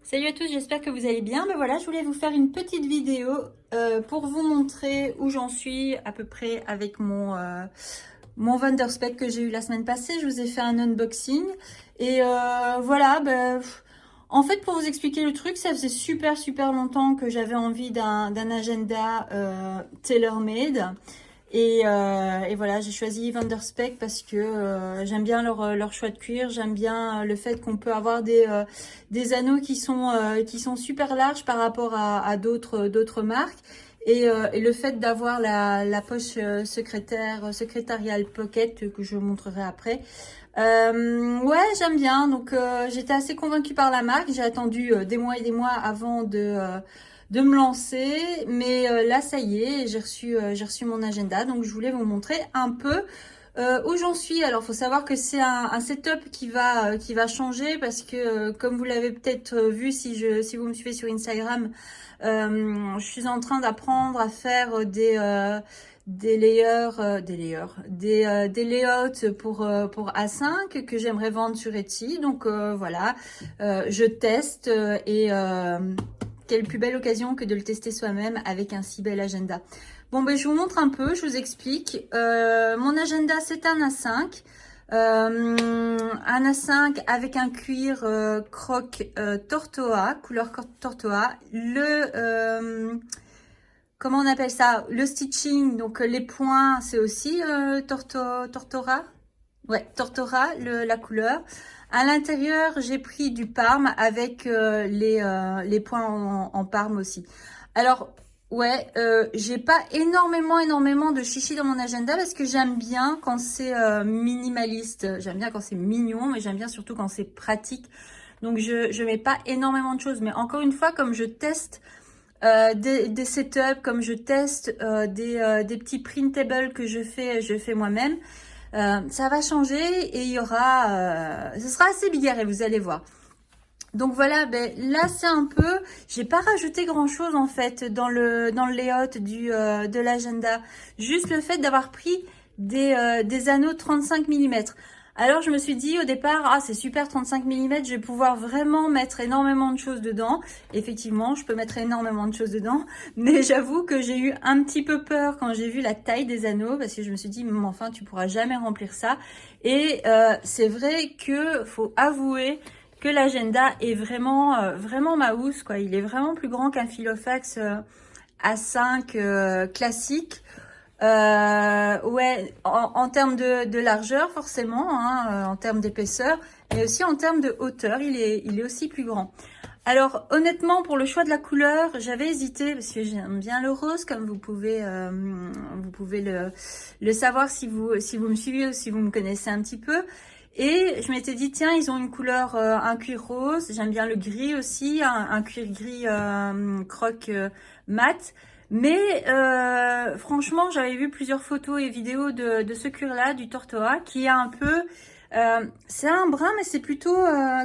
Salut à tous, j'espère que vous allez bien. Ben voilà, je voulais vous faire une petite vidéo pour vous montrer où j'en suis à peu près avec mon Wonderspec que j'ai eu la semaine passée. Je vous ai fait un unboxing et voilà. En fait, pour vous expliquer le truc, ça faisait super longtemps que j'avais envie d'un agenda tailor-made. Et voilà, j'ai choisi Wonderspec parce que j'aime bien leur choix de cuir, j'aime bien le fait qu'on peut avoir des anneaux qui sont super larges par rapport à d'autres marques. Et le fait d'avoir la poche secrétariale pocket que je vous montrerai après. Ouais, j'aime bien. Donc j'étais assez convaincue par la marque. J'ai attendu des mois et des mois avant de me lancer, mais là ça y est, j'ai reçu mon agenda, donc je voulais vous montrer un peu où j'en suis. Alors faut savoir que c'est un setup qui va changer parce que comme vous l'avez peut-être vu si vous me suivez sur Instagram, je suis en train d'apprendre à faire des layouts pour A5 que j'aimerais vendre sur Etsy. Donc voilà, je teste quelle plus belle occasion que de le tester soi-même avec un si bel agenda. Bon, ben, je vous montre un peu, je vous explique. Mon agenda, c'est un A5. Un A5 avec un cuir croc Tortoa, couleur Tortoa. Comment on appelle ça? Le stitching, donc les points, c'est aussi Tortora. Ouais, Tortora, la couleur. À l'intérieur, j'ai pris du parme avec les points en parme aussi. Alors, ouais, j'ai pas énormément de chichis dans mon agenda parce que j'aime bien quand c'est minimaliste. J'aime bien quand c'est mignon, mais j'aime bien surtout quand c'est pratique. Donc, je mets pas énormément de choses. Mais encore une fois, comme je teste des setups, comme je teste des petits printables que je fais moi-même, ça va changer et il y aura, ce sera assez bigarré, vous allez voir. Donc voilà, ben là c'est un peu, j'ai pas rajouté grand chose en fait dans le layout de l'agenda, juste le fait d'avoir pris des anneaux 35 mm. Alors je me suis dit au départ, ah c'est super 35 mm, je vais pouvoir vraiment mettre énormément de choses dedans. Effectivement, je peux mettre énormément de choses dedans, mais j'avoue que j'ai eu un petit peu peur quand j'ai vu la taille des anneaux, parce que je me suis dit, mais enfin tu pourras jamais remplir ça. Et c'est vrai que faut avouer que l'agenda est vraiment ma housse, quoi. Il est vraiment plus grand qu'un Filofax A5 classique. Ouais, en termes de largeur forcément, hein, en termes d'épaisseur, mais aussi en termes de hauteur, il est aussi plus grand. Alors honnêtement, pour le choix de la couleur, j'avais hésité parce que j'aime bien le rose, comme vous pouvez le savoir si vous me suivez ou si vous me connaissez un petit peu. Et je m'étais dit, tiens, ils ont une couleur, un cuir rose. J'aime bien le gris aussi, un cuir gris croc mat. Mais franchement, j'avais vu plusieurs photos et vidéos de ce cuir-là, du Tortoa, qui est un peu... c'est un brun, mais c'est plutôt,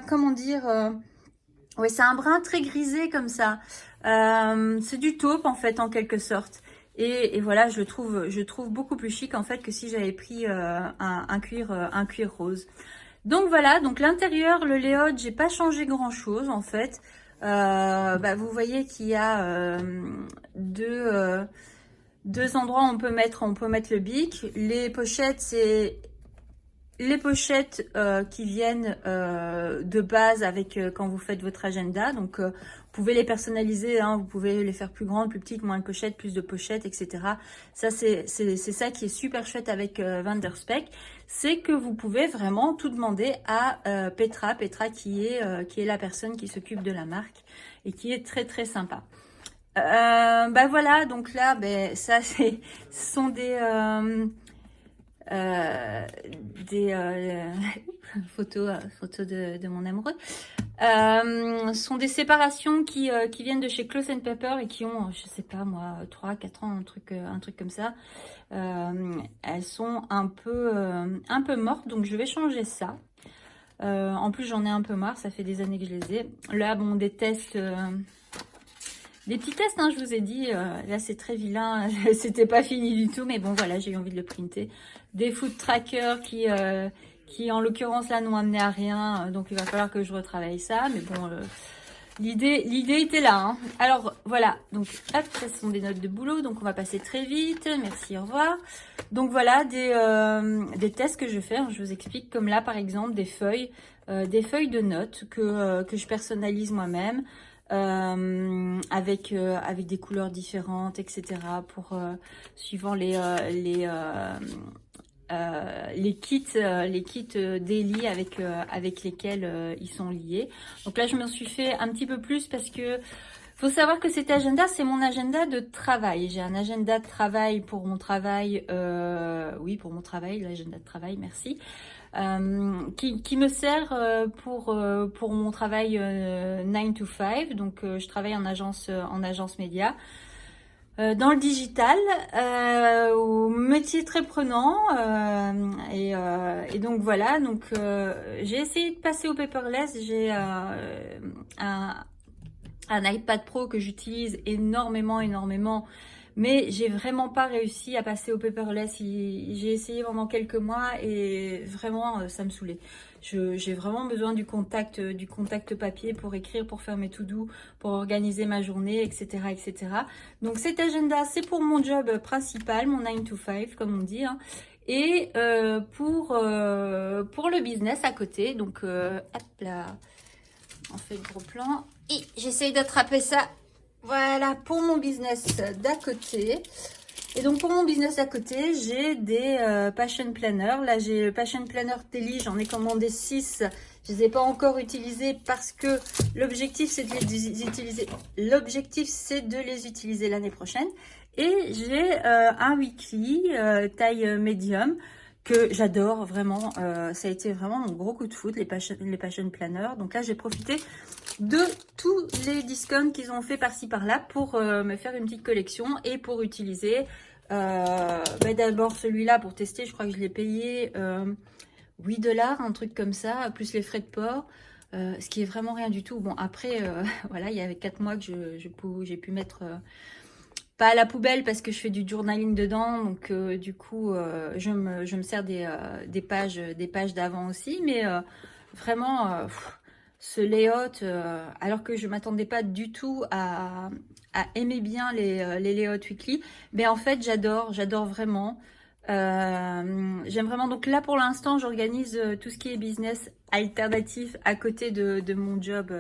comment dire... ouais, c'est un brun très grisé comme ça. C'est du taupe en fait, en quelque sorte. Et voilà, je le trouve beaucoup plus chic en fait que si j'avais pris un cuir rose. Donc voilà, donc l'intérieur, le layout, j'ai pas changé grand chose en fait. Bah, vous voyez qu'il y a deux endroits où on peut mettre le bic. Les pochettes, c'est les pochettes qui viennent de base avec quand vous faites votre agenda. Donc vous pouvez les personnaliser, hein, vous pouvez les faire plus grandes, plus petites, moins de pochettes, plus de pochettes, etc. Ça c'est ça qui est super chouette avec Wonderspec, c'est que vous pouvez vraiment tout demander à Petra qui est la personne qui s'occupe de la marque et qui est très sympa. Bah voilà, donc là, ça ce sont euh, des photos de mon amoureux. Sont des séparations qui viennent de chez Close and Pepper et qui ont, je sais pas moi, 3-4 ans, un truc comme ça. Elles sont un peu mortes, donc je vais changer ça. En plus, j'en ai un peu marre, ça fait des années que je les ai. Là, bon, des tests... des petits tests, hein, je vous ai dit, là c'est très vilain, c'était pas fini du tout, mais bon voilà, j'ai eu envie de le printer. Des food trackers qui en l'occurrence là n'ont amené à rien, donc il va falloir que je retravaille ça, mais bon, L'idée était là, hein. Alors voilà, donc hop, ce sont des notes de boulot, donc on va passer très vite. Merci, au revoir. Donc voilà des tests que je fais, hein, je vous explique, comme là par exemple des feuilles de notes que je personnalise moi-même avec des couleurs différentes, etc. pour suivant les kits daily avec lesquels ils sont liés. Donc là, je m'en suis fait un petit peu plus parce que faut savoir que cet agenda, c'est mon agenda de travail. J'ai un agenda de travail pour mon travail, oui, pour mon travail, l'agenda de travail, merci, qui me sert pour mon travail 9 to 5. Donc, je travaille en agence média. Dans le digital, au métier très prenant, et donc voilà, donc j'ai essayé de passer au paperless. J'ai un iPad Pro que j'utilise énormément, mais j'ai vraiment pas réussi à passer au paperless. J'ai essayé pendant quelques mois et vraiment ça me saoulait. J'ai vraiment besoin du contact papier pour écrire, pour faire mes to-do, pour organiser ma journée, etc. Donc cet agenda, c'est pour mon job principal, mon 9 to 5, comme on dit, hein. Et pour le business à côté, donc hop là, on fait le gros plan et j'essaye d'attraper ça. Voilà, pour mon business d'à côté. Et donc pour mon business à côté, j'ai des passion planners. Là, j'ai le passion planner Telly, j'en ai commandé 6. Je les ai pas encore utilisés parce que l'objectif c'est de les utiliser. L'objectif c'est de les utiliser l'année prochaine. Et j'ai un weekly taille médium que j'adore vraiment. Ça a été vraiment mon gros coup de foudre, les passion planners. Donc là, j'ai profité de tous les discounts qu'ils ont fait par-ci par-là pour me faire une petite collection et pour utiliser d'abord celui-là pour tester. Je crois que je l'ai payé 8 $, un truc comme ça, plus les frais de port, ce qui est vraiment rien du tout. Bon, après, voilà, il y avait 4 mois que j'ai pu mettre pas à la poubelle parce que je fais du journaling dedans, donc du coup je me sers des pages d'avant aussi, mais vraiment ce layout, alors que je m'attendais pas du tout à aimer bien les layouts weekly, mais en fait j'adore vraiment. J'aime vraiment. Donc là pour l'instant j'organise tout ce qui est business alternatif à côté de mon job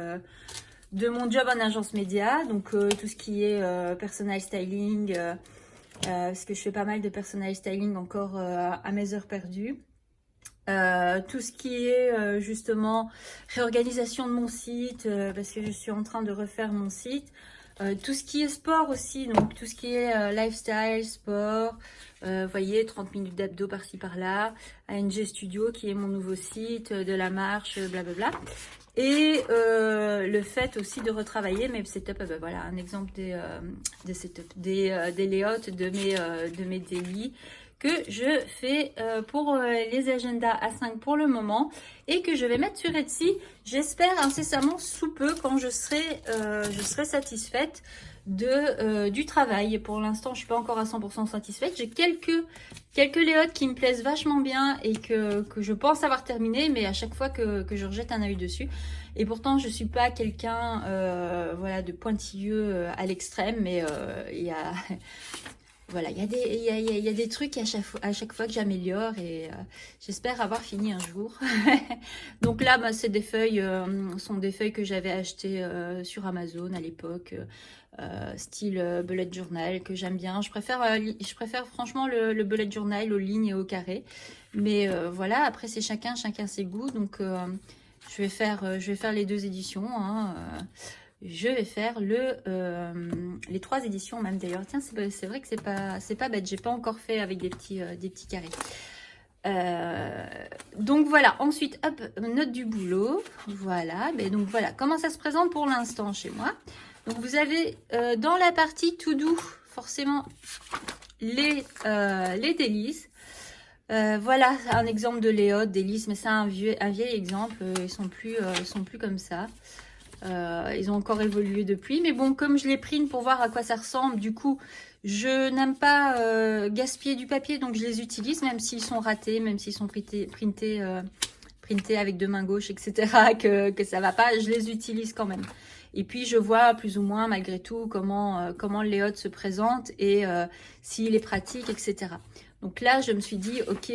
en agence média, donc tout ce qui est personal styling, parce que je fais pas mal de personal styling encore à mes heures perdues. Tout ce qui est justement réorganisation de mon site, parce que je suis en train de refaire mon site. Tout ce qui est sport aussi, donc tout ce qui est lifestyle, sport, voyez, 30 minutes d'abdos par-ci par-là, ANG Studio qui est mon nouveau site, de la marche, blablabla. Et le fait aussi de retravailler mes setups, voilà un exemple des setups, des layouts de mes daily que je fais pour les agendas A5 pour le moment et que je vais mettre sur Etsy, j'espère incessamment sous peu quand je serai satisfaite du travail. Pour l'instant, je suis pas encore à 100% satisfaite. J'ai quelques layouts qui me plaisent vachement bien et que je pense avoir terminé, mais à chaque fois que je rejette un œil dessus. Et pourtant, je suis pas quelqu'un voilà, de pointilleux à l'extrême, mais il y a voilà, il y a des trucs à chaque fois que j'améliore et j'espère avoir fini un jour. Donc là, c'est des feuilles, sont des feuilles que j'avais achetées sur Amazon à l'époque, style bullet journal, que j'aime bien. Je préfère franchement le bullet journal aux lignes et au carré. Mais voilà, après c'est chacun ses goûts. Donc je vais faire les 2 éditions, hein, je vais faire les 3 éditions même d'ailleurs. Tiens, c'est vrai que c'est pas bête. J'ai pas encore fait avec des petits carrés. Donc voilà. Ensuite, hop, note du boulot. Voilà. Mais donc voilà comment ça se présente pour l'instant chez moi. Donc vous avez dans la partie to do forcément les délices. Voilà un exemple de layout délices, mais c'est un vieil exemple. Ils sont plus comme ça. Ils ont encore évolué depuis, mais bon, comme je les print pour voir à quoi ça ressemble, du coup je n'aime pas gaspiller du papier, donc je les utilise même s'ils sont ratés, même s'ils sont printés printer avec deux mains gauches, etc., que ça va pas, je les utilise quand même. Et puis, je vois plus ou moins, malgré tout, comment le layout se présente et s'il est pratique, etc. Donc là, je me suis dit, ok,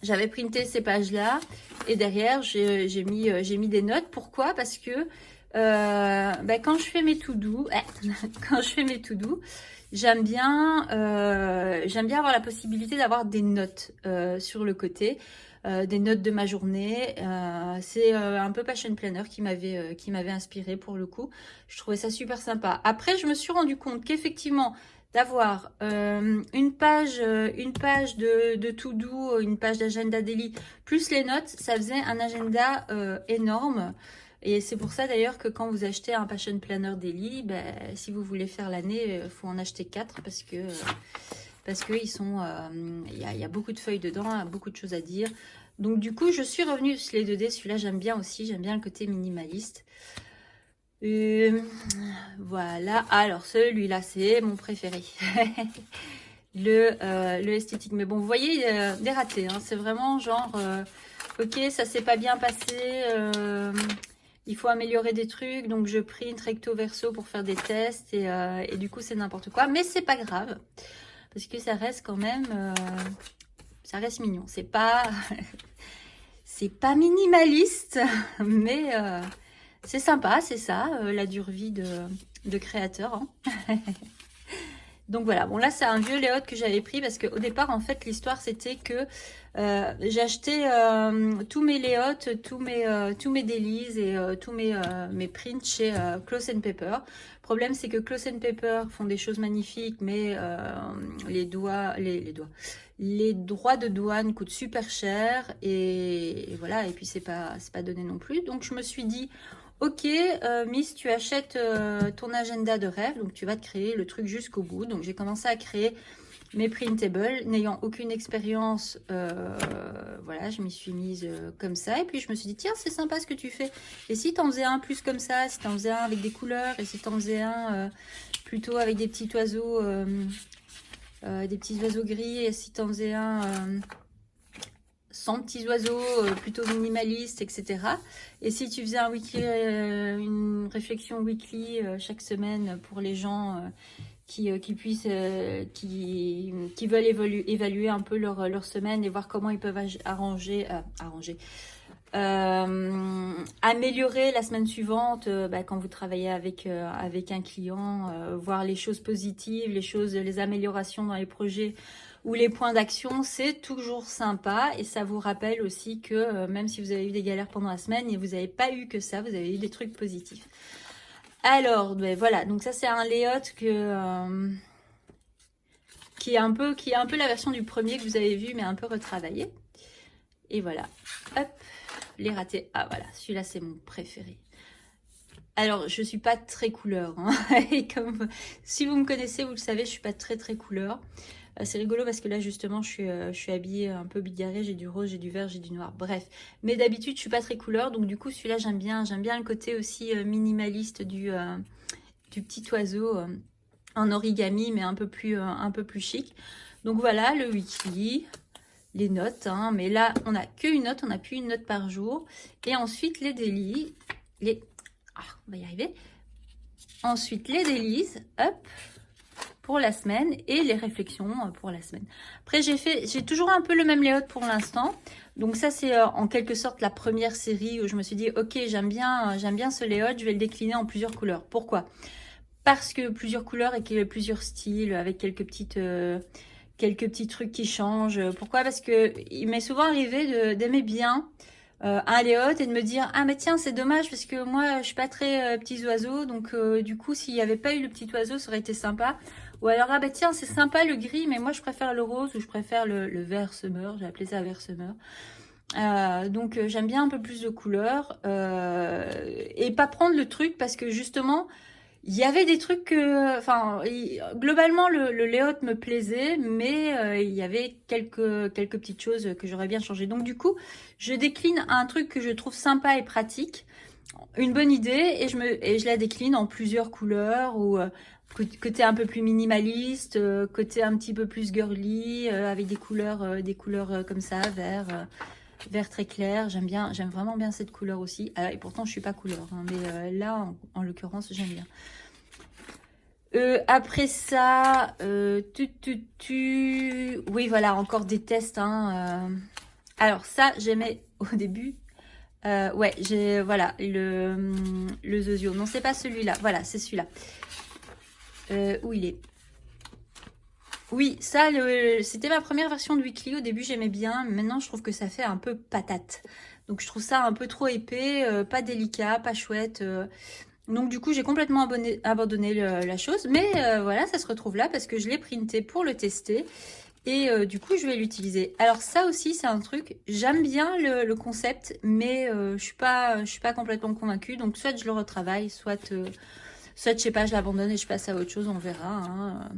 j'avais printé ces pages-là et derrière, j'ai mis des notes. Pourquoi? Parce que quand je fais mes to-do, j'aime bien avoir la possibilité d'avoir des notes sur le côté. Des notes de ma journée. C'est un peu Passion Planner qui m'avait inspiré pour le coup. Je trouvais ça super sympa. Après, je me suis rendu compte qu'effectivement, d'avoir une page de to-do, une page d'agenda daily, plus les notes, ça faisait un agenda énorme. Et c'est pour ça d'ailleurs que quand vous achetez un Passion Planner Daily, si vous voulez faire l'année, il faut en acheter 4 parce que ils sont, y a beaucoup de feuilles dedans, beaucoup de choses à dire. Donc du coup, je suis revenue sur les 2D. Celui-là, j'aime bien aussi. J'aime bien le côté minimaliste. Voilà. Alors, celui-là, c'est mon préféré. le esthétique. Mais bon, vous voyez, des ratés. Hein. C'est vraiment genre, ok, ça s'est pas bien passé. Il faut améliorer des trucs. Donc, je print recto verso pour faire des tests. Et du coup, c'est n'importe quoi. Mais c'est pas grave. Parce que ça reste quand même, ça reste mignon. C'est pas, c'est pas minimaliste, mais c'est sympa, c'est ça, la dure vie de créateur. Hein. Donc voilà, bon là c'est un vieux layout que j'avais pris parce qu'au départ en fait l'histoire c'était que j'achetais tous mes layouts, tous mes dailies et tous mes prints chez Close & Paper. Le problème c'est que Close & Paper font des choses magnifiques mais les droits de douane coûtent super cher et voilà, et puis c'est pas donné non plus. Donc je me suis dit ok, Miss, tu achètes ton agenda de rêve, donc tu vas te créer le truc jusqu'au bout. Donc j'ai commencé à créer mes printables, n'ayant aucune expérience, voilà, je m'y suis mise comme ça. Et puis je me suis dit, tiens, c'est sympa ce que tu fais. Et si tu en faisais un plus comme ça, si tu en faisais un avec des couleurs, et si tu en faisais un plutôt avec des petits oiseaux gris, et si tu en faisais un... sans petits oiseaux, plutôt minimaliste, etc. Et si tu faisais un weekly, une réflexion weekly chaque semaine pour les gens qui veulent évaluer un peu leur semaine et voir comment ils peuvent améliorer la semaine suivante quand vous travaillez avec un client, voir les choses positives, les améliorations dans les projets ou les points d'action, c'est toujours sympa et ça vous rappelle aussi que même si vous avez eu des galères pendant la semaine et vous n'avez pas eu que ça, vous avez eu des trucs positifs. Alors, voilà, donc ça c'est un layout qui est un peu la version du premier que vous avez vu, mais un peu retravaillé. Et voilà, hop, les ratés. Ah voilà, celui-là c'est mon préféré. Alors, je suis pas très couleur, hein. Et si vous me connaissez, vous le savez, je suis pas très couleur. C'est rigolo parce que là justement je suis habillée un peu bigarrée, j'ai du rose, j'ai du vert, j'ai du noir, bref. Mais d'habitude je suis pas très couleur, donc du coup celui-là j'aime bien le côté aussi minimaliste du petit oiseau en origami mais un peu plus chic. Donc voilà le weekly, les notes, hein, mais là on n'a qu'une note, on n'a plus une note par jour. Et ensuite les dailies, on va y arriver. Ensuite les dailies, hop, pour la semaine et les réflexions pour la semaine. Après j'ai toujours un peu le même layout pour l'instant. Donc ça c'est en quelque sorte la première série où je me suis dit ok, j'aime bien ce layout, je vais le décliner en plusieurs couleurs. Pourquoi? Parce que plusieurs couleurs et qu'il y a plusieurs styles avec quelques petits trucs qui changent. Pourquoi? Parce que il m'est souvent arrivé d'aimer bien un layout et de me dire ah mais tiens c'est dommage parce que moi je suis pas très petits oiseaux, donc du coup s'il n'y avait pas eu le petit oiseau ça aurait été sympa. Ou alors ah bah tiens c'est sympa le gris mais moi je préfère le rose ou je préfère le vert summer, j'ai appelé ça vert summer. Donc j'aime bien un peu plus de couleurs et pas prendre le truc parce que justement il y avait des trucs globalement le layout me plaisait, mais il y avait quelques petites choses que j'aurais bien changé. Donc du coup, je décline un truc que je trouve sympa et pratique, une bonne idée, et je la décline en plusieurs couleurs ou côté un peu plus minimaliste, côté un petit peu plus girly, avec des couleurs comme ça, vert. vert très clair. J'aime vraiment bien cette couleur aussi. Et pourtant, je suis pas couleur, hein, mais là, en l'occurrence, j'aime bien. Après ça, oui, voilà, encore des tests. Hein, Alors ça, j'aimais au début. Ouais, j'ai, voilà, le Zozio. Non, c'est pas celui-là. Voilà, c'est celui-là. Où il est? Oui, ça, c'était ma première version de Weekly. Au début, j'aimais bien. Maintenant, je trouve que ça fait un peu patate. Donc, je trouve ça un peu trop épais, pas délicat, pas chouette. Donc, du coup, j'ai complètement abandonné la chose. Mais voilà, ça se retrouve là parce que je l'ai printé pour le tester. Et du coup, je vais l'utiliser. Alors, ça aussi, c'est un truc. J'aime bien le concept, mais je suis pas complètement convaincue. Donc, soit je le retravaille, soit je sais pas, je l'abandonne et je passe à autre chose. On verra. Hein.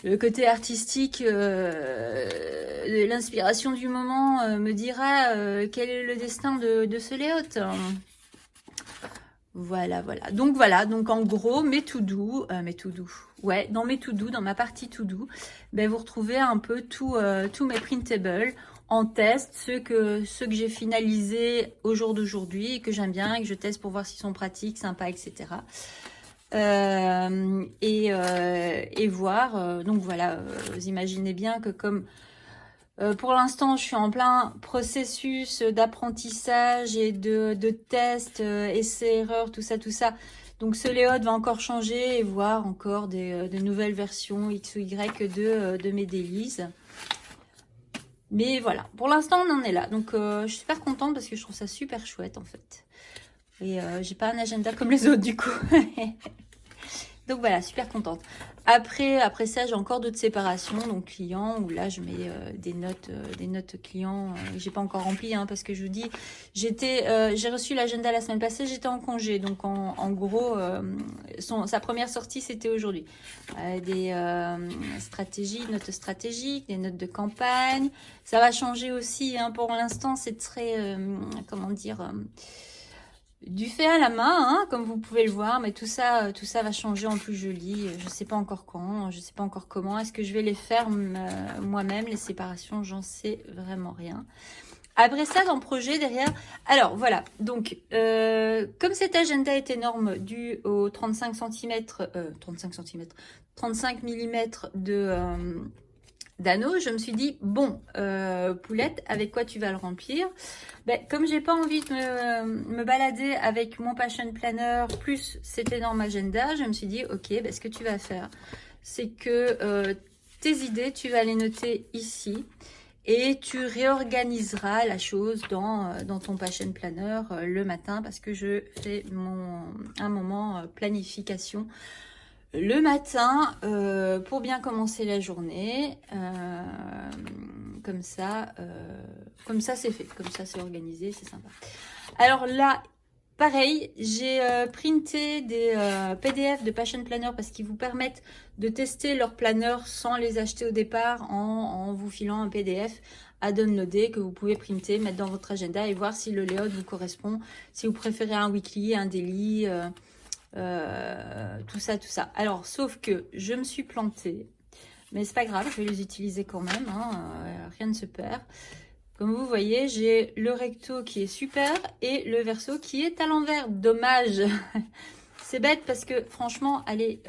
Le côté artistique, l'inspiration du moment me dira quel est le destin de ce layout. Voilà, voilà. Donc en gros, mes to-do, ouais, dans mes to-do, dans ma partie to-do, ben, vous retrouvez un peu tous mes printables en test, ceux que j'ai finalisés au jour d'aujourd'hui et que j'aime bien et que je teste pour voir s'ils sont pratiques, sympas, etc. Et voir. Donc voilà, vous imaginez bien que comme pour l'instant je suis en plein processus d'apprentissage et de tests, essais, erreurs, tout ça. Donc ce layout va encore changer et voir encore de nouvelles versions X ou Y de mes délices. Mais voilà, pour l'instant on en est là. Donc je suis super contente parce que je trouve ça super chouette en fait. Et j'ai pas un agenda comme les autres du coup. Donc voilà, super contente. Après ça, j'ai encore d'autres séparations, donc clients, où là je mets des notes clients. J'ai pas encore rempli, hein, parce que je vous dis, j'ai reçu l'agenda la semaine passée, j'étais en congé, donc en gros, sa première sortie c'était aujourd'hui. Des stratégies, notes stratégiques, des notes de campagne. Ça va changer aussi, hein, pour l'instant, c'est très, comment dire. Du fait à la main, hein, comme vous pouvez le voir, mais tout ça va changer en plus joli. Je sais pas encore quand, je sais pas encore comment. Est-ce que je vais les faire moi-même, les séparations? J'en sais vraiment rien. Après ça, dans le projet derrière, alors voilà, donc comme cet agenda est énorme dû aux 35 cm, 35 mm d'anneaux, je me suis dit, bon, Poulette, avec quoi tu vas le remplir? Ben, comme j'ai pas envie de me balader avec mon passion planner plus cet énorme agenda, je me suis dit, ok, ben, ce que tu vas faire, c'est que tes idées, tu vas les noter ici et tu réorganiseras la chose dans ton passion planner le matin parce que je fais un moment planification le matin pour bien commencer la journée. Comme ça c'est fait, comme ça c'est organisé, c'est sympa. Alors là, pareil, j'ai printé des PDF de Passion Planner parce qu'ils vous permettent de tester leur planner sans les acheter au départ en vous filant un PDF à downloader que vous pouvez printer, mettre dans votre agenda et voir si le layout vous correspond, si vous préférez un weekly, un daily, tout ça. Alors, sauf que je me suis plantée, mais c'est pas grave, je vais les utiliser quand même, hein, rien ne se perd. Comme vous voyez, j'ai le recto qui est super et le verso qui est à l'envers. Dommage. C'est bête parce que franchement, allez,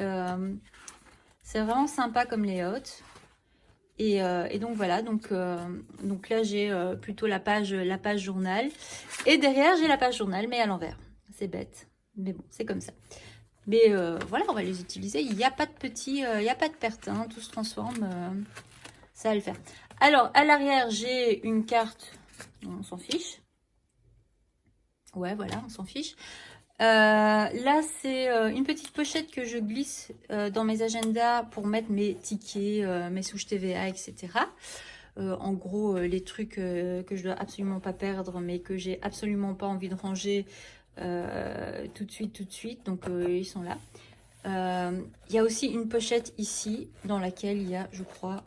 c'est vraiment sympa comme layout. Et donc voilà, donc là j'ai plutôt la page journal. Et derrière j'ai la page journal, mais à l'envers. C'est bête. Mais bon, c'est comme ça. Mais voilà, on va les utiliser. Il n'y a pas de petits, il n'y a pas de perte, hein, tout se transforme. Ça va le faire. Alors, à l'arrière, j'ai une carte. On s'en fiche. Ouais, voilà, on s'en fiche. Là, c'est une petite pochette que je glisse dans mes agendas pour mettre mes tickets, mes souches TVA, etc. En gros, les trucs que je dois absolument pas perdre, mais que j'ai absolument pas envie de ranger tout de suite. Donc, ils sont là. Il y a aussi une pochette ici dans laquelle il y a, je crois,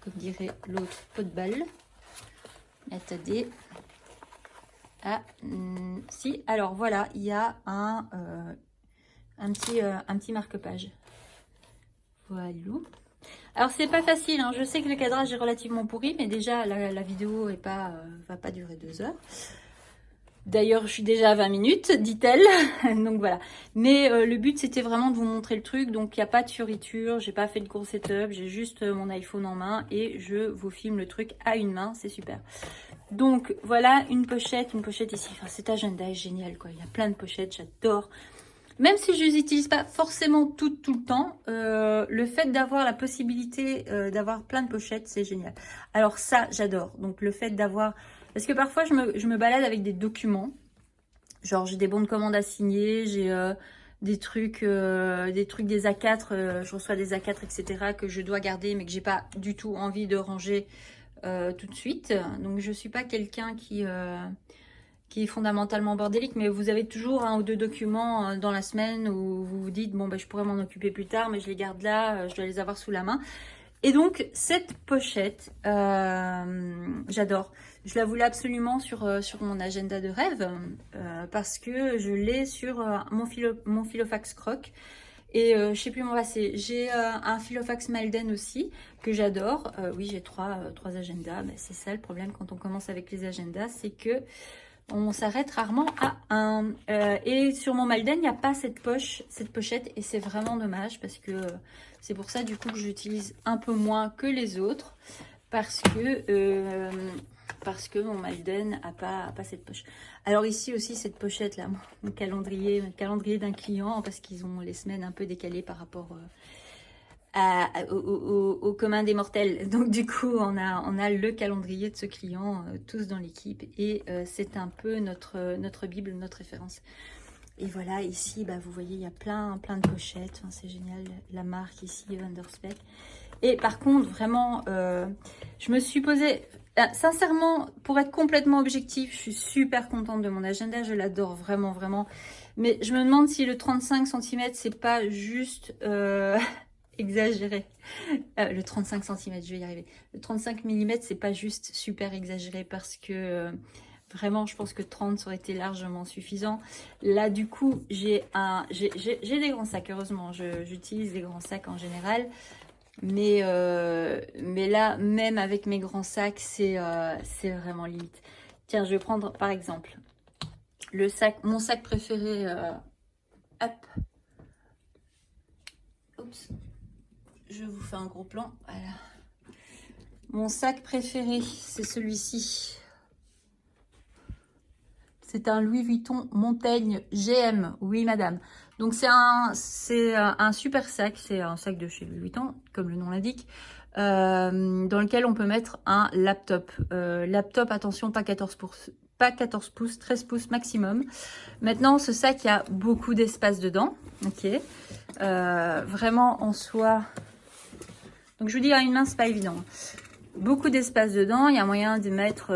comme dirait l'autre, pot de balle. Attendez. Ah, si, alors voilà, il y a un petit marque-page. Voilà. Alors c'est pas facile, hein. Je sais que le cadrage est relativement pourri, mais déjà la vidéo est pas, va pas durer 2 heures. D'ailleurs, je suis déjà à 20 minutes, dit-elle. Donc voilà. Mais le but, c'était vraiment de vous montrer le truc. Donc il n'y a pas de fioriture, j'ai pas fait de gros setup, j'ai juste mon iPhone en main et je vous filme le truc à une main, c'est super. Donc voilà une pochette ici. Enfin, cet agenda est génial, quoi. Il y a plein de pochettes, j'adore. Même si je les utilise pas forcément tout le temps, le fait d'avoir la possibilité d'avoir plein de pochettes, c'est génial. Alors ça, j'adore. Donc le fait d'avoir... Parce que parfois, je me balade avec des documents. Genre, j'ai des bons de commande à signer, j'ai des trucs des A4, je reçois des A4, etc. que je dois garder, mais que j'ai pas du tout envie de ranger tout de suite. Donc, je suis pas quelqu'un qui est fondamentalement bordélique, mais vous avez toujours 1 ou 2 documents dans la semaine où vous vous dites, bon, bah, je pourrais m'en occuper plus tard, mais je les garde là, je dois les avoir sous la main. Et donc, cette pochette, j'adore. Je la voulais absolument sur mon agenda de rêve, parce que je l'ai sur mon Filofax Croc. Et je sais plus m'en passer. J'ai un Filofax Malden aussi, que j'adore. Oui, j'ai trois agendas. Ben, c'est ça le problème quand on commence avec les agendas, c'est que on s'arrête rarement à un. Et sur mon Malden, il n'y a pas cette pochette, et c'est vraiment dommage parce que c'est pour ça du coup que j'utilise un peu moins que les autres, parce que mon Malden a pas cette poche. Alors ici aussi cette pochette là, mon calendrier d'un client, parce qu'ils ont les semaines un peu décalées par rapport au commun des mortels. Donc du coup, on a le calendrier de ce client tous dans l'équipe, et c'est un peu notre Bible, notre référence. Et voilà, ici, bah, vous voyez, il y a plein de pochettes. Enfin, c'est génial, la marque ici, Vanderspeck. Et par contre, vraiment, je me suis posé... sincèrement, pour être complètement objectif, je suis super contente de mon agenda. Je l'adore vraiment, vraiment. Mais je me demande si le 35 cm, c'est pas juste... exagéré. Le 35 cm, je vais y arriver. Le 35 mm, c'est pas juste super exagéré, parce que vraiment, je pense que 30, ça aurait été largement suffisant. Là, du coup, j'ai des grands sacs, heureusement. J'utilise des grands sacs en général. Mais là, même avec mes grands sacs, c'est vraiment limite. Tiens, je vais prendre par exemple mon sac préféré. Hop. Oups. Je vous fais un gros plan. Voilà. Mon sac préféré, c'est celui-ci. C'est un Louis Vuitton Montaigne GM. Oui, madame. Donc, c'est un super sac. C'est un sac de chez Louis Vuitton, comme le nom l'indique, dans lequel on peut mettre un laptop. Laptop, attention, pas 14 pouces, 13 pouces maximum. Maintenant, ce sac, il y a beaucoup d'espace dedans. Ok. Vraiment, en soi... Donc, je vous dis, à une main, c'est pas évident. Beaucoup d'espace dedans. Il y a moyen de mettre,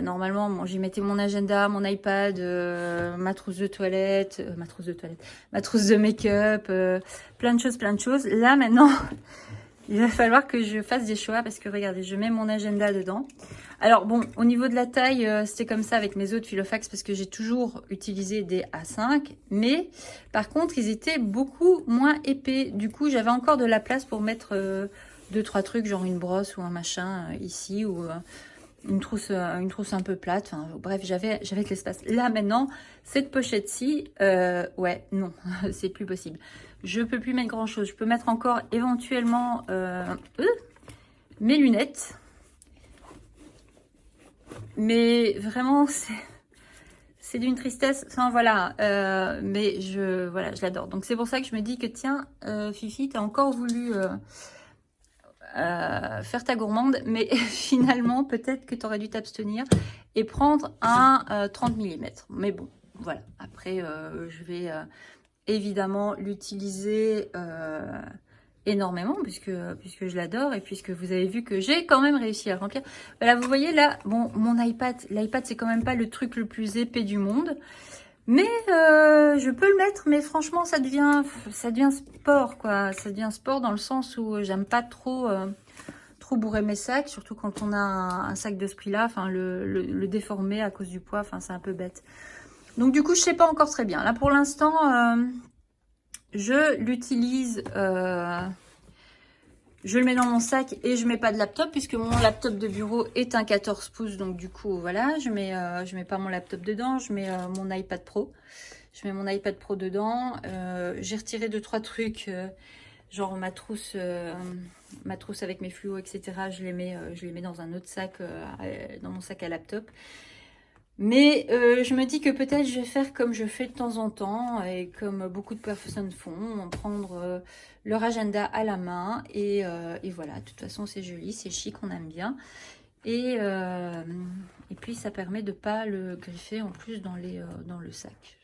normalement, bon, j'y mettais mon agenda, mon iPad, ma trousse de toilette, ma trousse de make-up, plein de choses. Là, maintenant, il va falloir que je fasse des choix, parce que regardez, je mets mon agenda dedans. Alors bon, au niveau de la taille, c'était comme ça avec mes autres Filofax, parce que j'ai toujours utilisé des A5, mais par contre, ils étaient beaucoup moins épais. Du coup, j'avais encore de la place pour mettre 2-3 trucs, genre une brosse ou un machin ici, ou une trousse un peu plate. Enfin, bref, j'avais de l'espace. Là, maintenant, cette pochette-ci, ouais, non, c'est plus possible. Je peux plus mettre grand-chose. Je peux mettre encore éventuellement mes lunettes. Mais vraiment, c'est d'une tristesse. Enfin, voilà. Mais je l'adore. Donc, c'est pour ça que je me dis que, tiens, Fifi, t'as encore voulu... faire ta gourmande, mais finalement peut-être que tu aurais dû t'abstenir et prendre un 30 mm. Mais bon, voilà. Après, je vais évidemment l'utiliser énormément, puisque je l'adore, et puisque vous avez vu que j'ai quand même réussi à remplir. Voilà, vous voyez là, bon, mon iPad, c'est quand même pas le truc le plus épais du monde. Mais je peux le mettre, mais franchement, ça devient sport, quoi. Ça devient sport dans le sens où j'aime pas trop bourrer mes sacs, surtout quand on a un sac de ce prix-là. Enfin, le déformer à cause du poids, enfin, c'est un peu bête. Donc, du coup, je sais pas encore très bien. Là, pour l'instant, je l'utilise je le mets dans mon sac et je mets pas de laptop puisque mon laptop de bureau est un 14 pouces. Donc du coup, voilà, je mets pas mon laptop dedans, je mets mon iPad Pro. Je mets mon iPad Pro dedans. J'ai retiré 2-3 trucs, genre ma trousse avec mes fluos, etc. Je les mets dans un autre sac, dans mon sac à laptop. Mais je me dis que peut-être je vais faire comme je fais de temps en temps et comme beaucoup de personnes font, prendre leur agenda à la main et voilà, de toute façon c'est joli, c'est chic, on aime bien. Et puis ça permet de ne pas le griffer en plus dans le sac.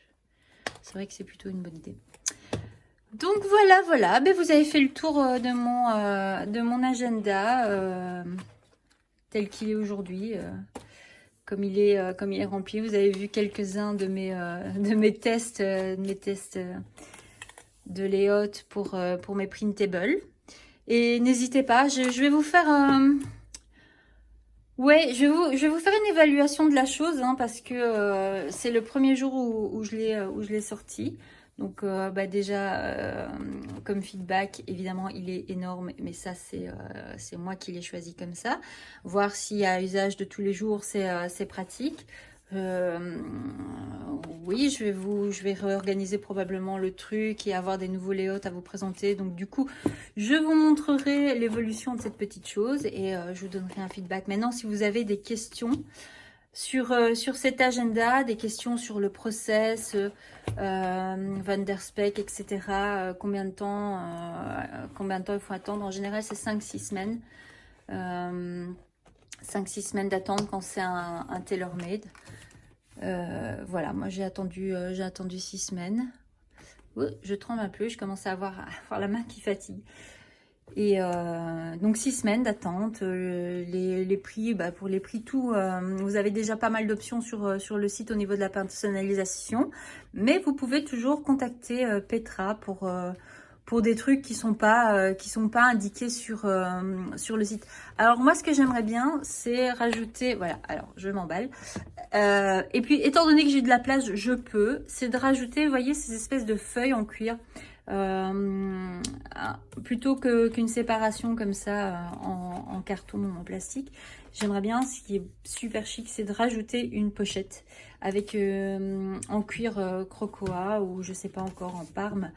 C'est vrai que c'est plutôt une bonne idée. Donc voilà, ben, vous avez fait le tour de mon agenda tel qu'il est aujourd'hui. Comme il est rempli, vous avez vu quelques-uns de mes tests, de layout pour mes printables. Et n'hésitez pas, je vais vous faire je vais vous faire une évaluation de la chose, hein, parce que c'est le premier jour où je l'ai sorti. Donc déjà, comme feedback, évidemment, il est énorme, mais ça, c'est moi qui l'ai choisi comme ça. Voir si à usage de tous les jours, c'est pratique. Oui, je vais réorganiser probablement le truc et avoir des nouveaux layouts à vous présenter. Donc du coup, je vous montrerai l'évolution de cette petite chose et je vous donnerai un feedback. Maintenant, si vous avez des questions sur cet agenda, des questions sur le process, Van der Spek, etc. Combien de temps il faut attendre? En général, c'est 5-6 semaines. 5-6 semaines d'attente quand c'est un tailor-made. Voilà, moi j'ai attendu 6 semaines. Je tremble un peu, je commence à avoir la main qui fatigue. Et donc 6 semaines d'attente. Les prix, pour les prix tout, vous avez déjà pas mal d'options sur le site au niveau de la personnalisation, mais vous pouvez toujours contacter Petra pour des trucs qui sont pas indiqués sur le site. Alors moi, ce que j'aimerais bien, c'est rajouter, voilà, alors je m'emballe, et puis étant donné que j'ai de la place, c'est de rajouter, vous voyez, ces espèces de feuilles en cuir, plutôt qu'une séparation comme ça en carton ou en plastique. J'aimerais bien, ce qui est super chic, c'est de rajouter une pochette avec en cuir crocoa ou je sais pas encore, en parme.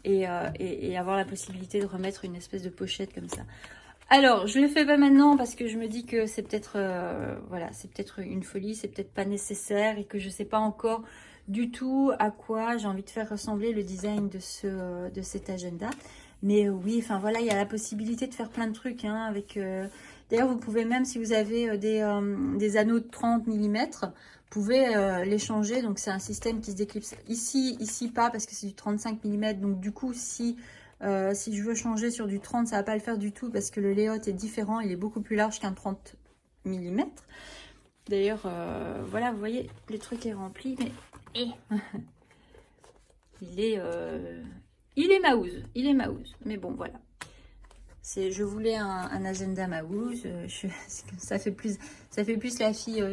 Et avoir la possibilité de remettre une espèce de pochette comme ça. Alors, je le fais pas maintenant parce que je me dis que c'est peut-être voilà, c'est peut-être une folie, c'est peut-être pas nécessaire et que je sais pas encore du tout à quoi j'ai envie de faire ressembler le design de cet agenda. Mais oui, enfin voilà, il y a la possibilité de faire plein de trucs, hein, avec d'ailleurs, vous pouvez même, si vous avez des anneaux de 30 mm, vous pouvez les changer. Donc c'est un système qui se déclipse ici pas parce que c'est du 35 mm. Donc du coup, si je veux changer sur du 30, ça va pas le faire du tout parce que le layout est différent, il est beaucoup plus large qu'un 30 mm. D'ailleurs, voilà, vous voyez, le truc est rempli, mais il est mouse, mais bon, voilà. Je voulais un agenda mouse, ça fait plus la fille,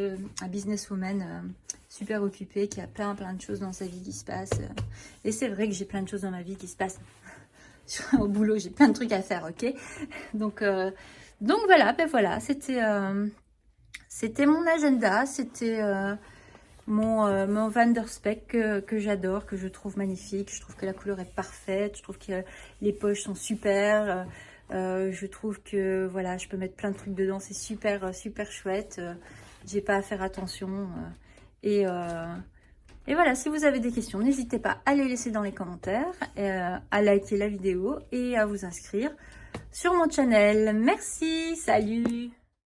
un businesswoman super occupée qui a plein de choses dans sa vie qui se passent. Et c'est vrai que j'ai plein de choses dans ma vie qui se passent. Au boulot, j'ai plein de trucs à faire, ok? Donc voilà, ben voilà, c'était mon agenda, c'était mon Van der Spek que j'adore, que je trouve magnifique. Je trouve que la couleur est parfaite, je trouve que les poches sont super. Je trouve que voilà, je peux mettre plein de trucs dedans, c'est super chouette. J'ai pas à faire attention. Et voilà, si vous avez des questions, n'hésitez pas à les laisser dans les commentaires, à liker la vidéo et à vous inscrire sur mon channel. Merci, salut!